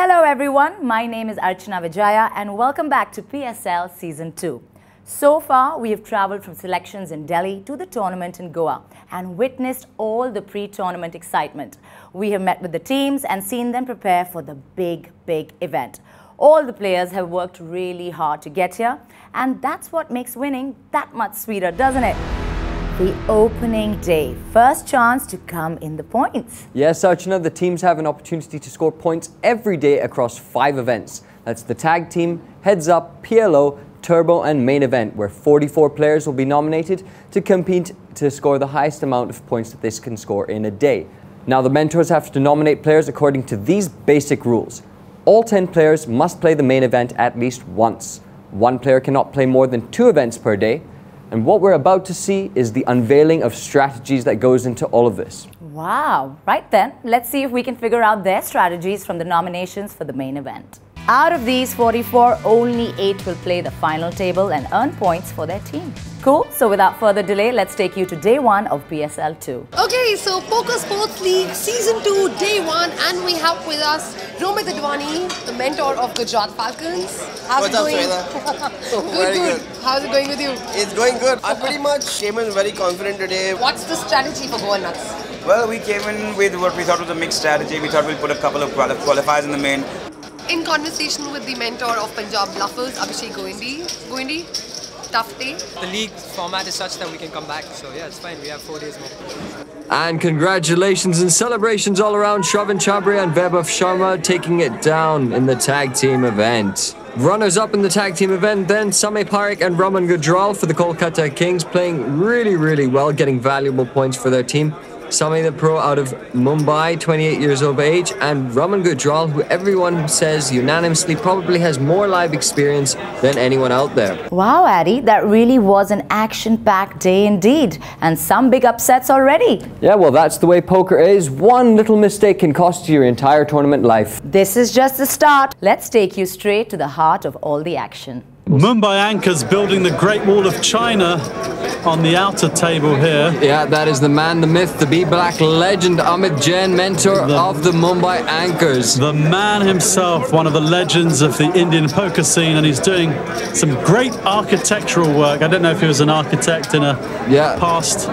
Hello everyone, my name is Archana Vijaya and welcome back to PSL Season 2. So far, we have travelled from selections in Delhi to the tournament in Goa and witnessed all the pre-tournament excitement. We have met with the teams and seen them prepare for the big event. All the players have worked really hard to get here, and that's what makes winning that much sweeter, doesn't it? The opening day, first chance to come in the points. Yes, Archana, the teams have an opportunity to score points every day across 5 events. That's the tag team, heads up, PLO, turbo and main event, where 44 players will be nominated to compete to score the highest amount of points that this can score in a day. Now, the mentors have to nominate players according to these basic rules. All 10 players must play the main event at least once. One player cannot play more than 2 events per day. And what we're about to see is the unveiling of strategies that goes into all of this. Wow! Right then, let's see if we can figure out their strategies from the nominations for the main event. Out of these 44, only 8 will play the final table and earn points for their team. Cool, so without further delay, let's take you to day 1 of PSL 2. Okay, so Poker Sports League Season 2, Day 1, and we have with us Romit Advani, the mentor of Gujarat Falcons. How's it going? Good. How's it going with you? It's going good. I pretty much came in very confident today. What's the strategy for Goa Nuts? Well, we came in with what we thought was a mixed strategy. We thought we'll put a couple of qualifiers in the main. In conversation with the mentor of Punjab Bluffers, Abhishek Goindi, tough day. The league format is such that we can come back, so yeah, it's fine. We have 4 days more. And congratulations and celebrations all around Shravan Chabria and Vaibhav Sharma taking it down in the tag team event. Runners up in the tag team event then, Samay Parekh and Raman Gujral for the Kolkata Kings, playing really well, getting valuable points for their team. Samay, the pro out of Mumbai, 28 years of age, and Raman Gujral, who everyone says unanimously probably has more live experience than anyone out there. Wow, Addy, that really was an action-packed day indeed, and some big upsets already. Yeah, well, that's the way poker is. One little mistake can cost you your entire tournament life. This is just the start. Let's take you straight to the heart of all the action. Mumbai Anchors building the Great Wall of China on the outer table here. Yeah, that is the man, the myth, the B-Black legend, Amit Jain, mentor of the Mumbai Anchors. The man himself, one of the legends of the Indian poker scene, and he's doing some great architectural work. I don't know if he was an architect in a past.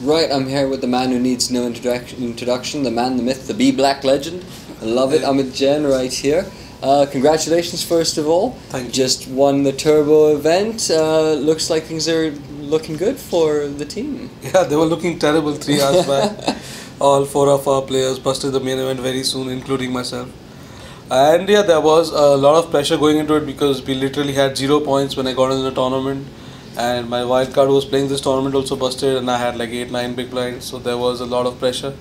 Right, I'm here with the man who needs no introduction, the man, the myth, the B-Black legend. I love it, Amit Jain right here. Congratulations, first of all. Thank you. Just won the turbo event. Looks like things are looking good for the team. Yeah, they were looking terrible 3 hours back. All 4 of our players busted the main event very soon, including myself. And yeah, there was a lot of pressure going into it because we literally had 0 points when I got into the tournament. And my wildcard who was playing this tournament also busted, and I had like 8-9 big blinds, so there was a lot of pressure.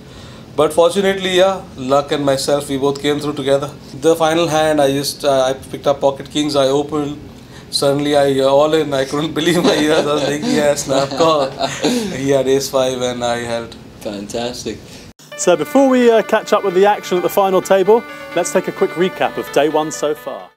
But fortunately, yeah, luck and myself, we both came through together. The final hand, I picked up pocket kings, I opened. Suddenly I all in, I couldn't believe my ears. I was like, yeah, snap call. He had ace-5 and I held. Fantastic. So before we catch up with the action at the final table, let's take a quick recap of day 1 so far.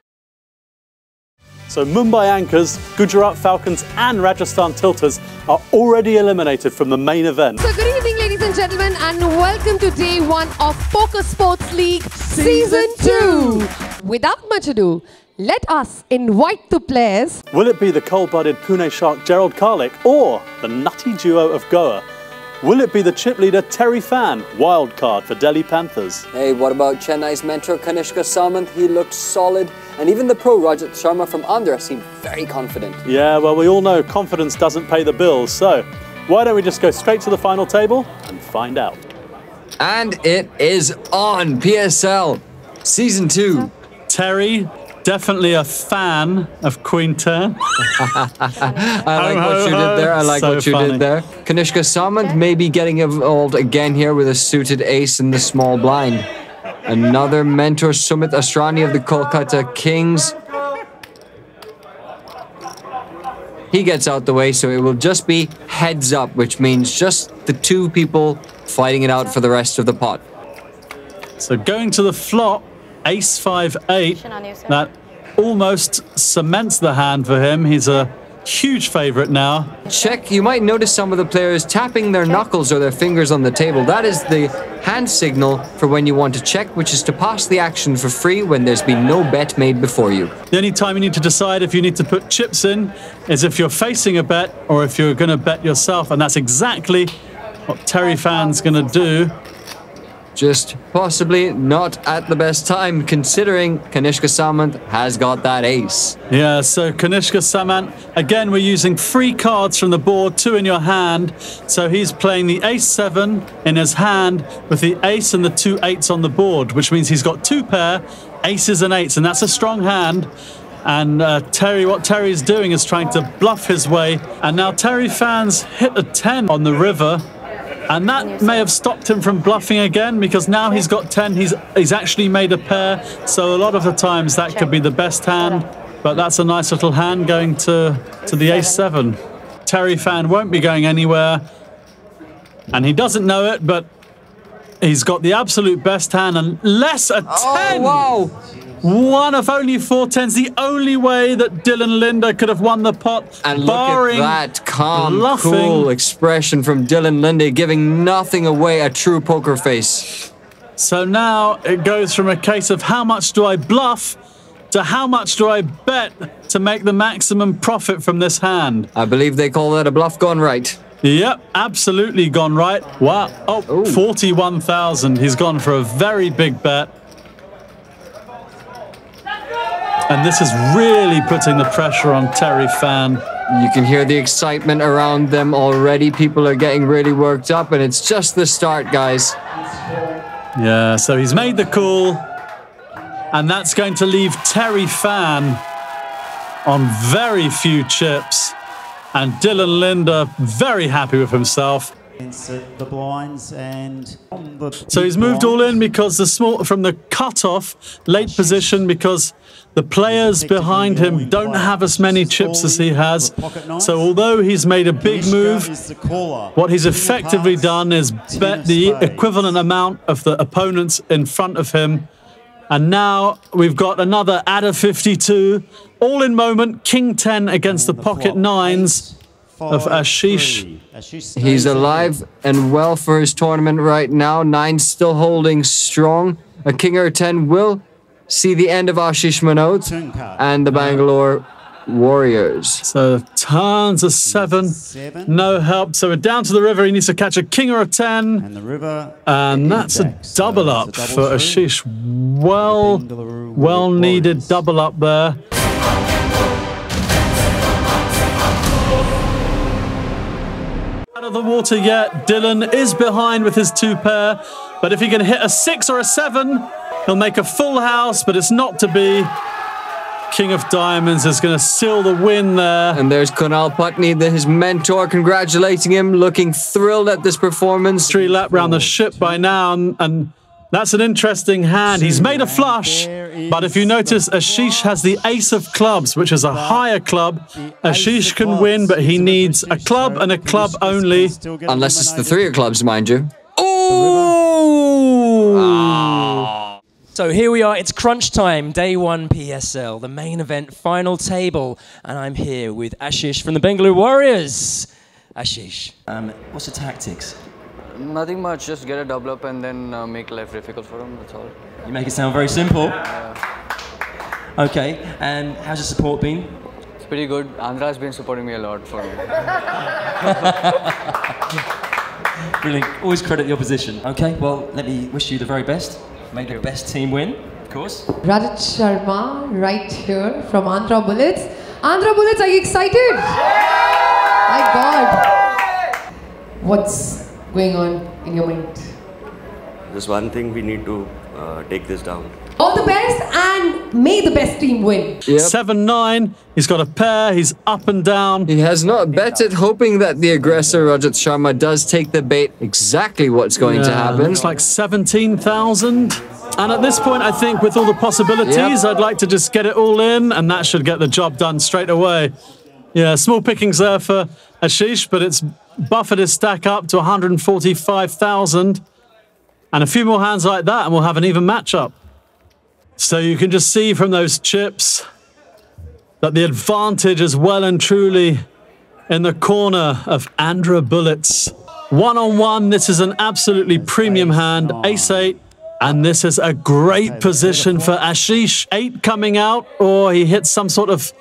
So Mumbai Anchors, Gujarat Falcons and Rajasthan Tilters are already eliminated from the main event. So good evening, ladies and gentlemen, and welcome to Day 1 of Poker Sports League Season 2. Without much ado, let us invite the players. Will it be the cold-blooded Pune shark Gerald Karlik or the nutty duo of Goa? Will it be the chip leader Terry Fan, wild card for Delhi Panthers? Hey, what about Chennai's mentor Kanishka Samant? He looked solid. And even the pro Rajat Sharma from Andhra seemed very confident. Yeah, well, we all know confidence doesn't pay the bills. So why don't we just go straight to the final table and find out. And it is on PSL Season 2. Terry, definitely a fan of Queen Turn. I like what you did there. I like what you did there. Kanishka Samant may be getting involved again here with a suited ace in the small blind. Another mentor, Sumit Asrani of the Kolkata Kings. He gets out the way, so it will just be heads up, which means just the 2 people fighting it out for the rest of the pot. So going to the flop, ace-5-8. That almost cements the hand for him. He's a huge favourite now. Check. You might notice some of the players tapping their knuckles or their fingers on the table. That is the hand signal for when you want to check, which is to pass the action for free when there's been no bet made before you. The only time you need to decide if you need to put chips in is if you're facing a bet or if you're going to bet yourself, and that's exactly what Terry Fan's going to do. Just possibly not at the best time, considering Kanishka Samant has got that ace. Yeah, so Kanishka Samant, again, we're using 3 cards from the board, 2 in your hand. So he's playing the ace-7 in his hand with the ace and the 2 8s on the board, which means he's got 2 pair, aces and 8s, and that's a strong hand. And what Terry's doing is trying to bluff his way. And now Terry Fan's hit a 10 on the river. And that may have stopped him from bluffing again, because now he's got 10, he's actually made a pair. So a lot of the times that could be the best hand, but that's a nice little hand going to the ace-7. Terry Fan won't be going anywhere, and he doesn't know it, but he's got the absolute best hand, unless a 10! Oh, wow! One of only 4 10s, the only way that Dylan Linder could have won the pot. And barring look at that calm, bluffing. cool expression from Dylan Linder, giving nothing away, a true poker face. So now it goes from a case of how much do I bluff to how much do I bet to make the maximum profit from this hand. I believe they call that a bluff gone right. Yep, absolutely gone right. Wow, oh, 41,000. He's gone for a very big bet. And this is really putting the pressure on Terry Fan. You can hear the excitement around them already. People are getting really worked up, and it's just the start, guys. Yeah, so he's made the call, and that's going to leave Terry Fan on very few chips, and Dylan Linder very happy with himself. The blinds and so he's moved all in because from the cutoff late position, because the players behind him don't have as many chips as he has. So although he's made a big move, what he's effectively done is bet the equivalent amount of the opponents in front of him. And now we've got another adder 52, all in moment, king 10 against the pocket 9s of Ashish. He's alive and well for his tournament right now. 9 still holding strong. A king or a 10 will see the end of Ashish Manod and the Bangalore Warriors. So tons of 7, no help. So we're down to the river. He needs to catch a king or a 10. And the river. And that's a double up for Ashish. Well needed double up there. Out of the water yet. Dylan is behind with his 2 pair, but if he can hit a 6 or a 7, he'll make a full house, but it's not to be. King of Diamonds is going to seal the win there. And there's Kunal Putney, his mentor, congratulating him, looking thrilled at this performance. 3 lap round the ship by now, and that's an interesting hand. He's made a flush, but if you notice, Ashish has the ace of clubs, which is a higher club. Ashish can win, but he needs a club and a club only. Unless it's the 3 of clubs, mind you. Oh! So here we are, it's crunch time, day 1 PSL, the main event, final table, and I'm here with Ashish from the Bangalore Warriors. Ashish. What's the tactics? Nothing much, just get a double up and then make life difficult for him, that's all. You make it sound very simple. Okay, and how's your support been? It's pretty good. Andhra's been supporting me a lot for me. Brilliant, always credit the opposition. Okay, well, let me wish you the very best. May the best team win, of course. Rajat Sharma, right here from Andhra Bullets. Andhra Bullets, are you excited? My God. What's going on in your mind? There's one thing, we need to take this down. All the best, and may the best team win. Yep. 7-9, he's got a pair, he's up and down. He has not betted, hoping that the aggressor Rajat Sharma does take the bait. Exactly what's going to happen. Looks like 17,000. And at this point, I think with all the possibilities, I'd like to just get it all in, and that should get the job done straight away. Yeah, small pickings there for Ashish, but it's buffered his stack up to 145,000. And a few more hands like that, and we'll have an even matchup. So you can just see from those chips, that the advantage is well and truly in the corner of Andhra Bullets. One-on-one, this is an absolutely premium hand, ace-8, and this is a great position for Ashish. 8 coming out, or he hits some sort of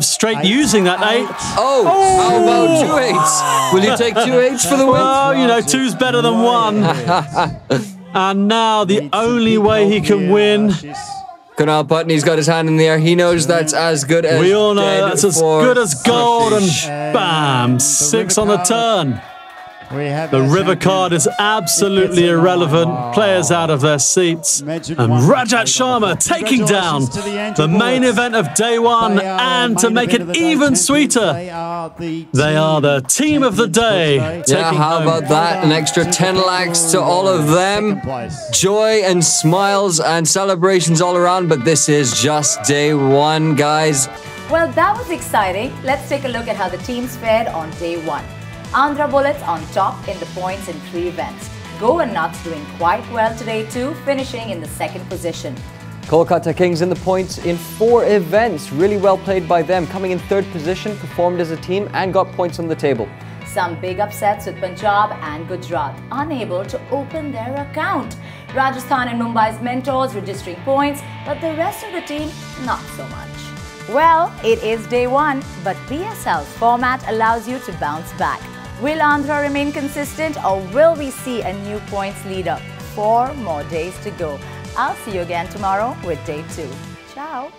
straight using that 8. Oh, how about 2 8s? Will you take 2 8s for the win? Well, you know, 2's better than 1. And now the only way he can win. Kunal Putney's got his hand in the air. He knows that's as good as we all know that's as good as gold, Ashish. and bam, 6 on the turn. The river card is absolutely irrelevant. Players out of their seats. And Rajat Sharma taking down the main event of day 1. And to make it even sweeter, they are the team of the day. Yeah, how about that? An extra 10 lakhs to all of them. Joy and smiles and celebrations all around, but this is just day 1, guys. Well, that was exciting. Let's take a look at how the teams fared on day 1. Andhra Bullets on top in the points in 3 events. Goa Nuts doing quite well today too, finishing in the 2nd position. Kolkata Kings in the points in 4 events. Really well played by them. Coming in 3rd position, performed as a team and got points on the table. Some big upsets with Punjab and Gujarat, unable to open their account. Rajasthan and Mumbai's mentors registering points, but the rest of the team not so much. Well, it is day 1, but PSL's format allows you to bounce back. Will Andhra remain consistent, or will we see a new points leader? 4 more days to go. I'll see you again tomorrow with day 2. Ciao.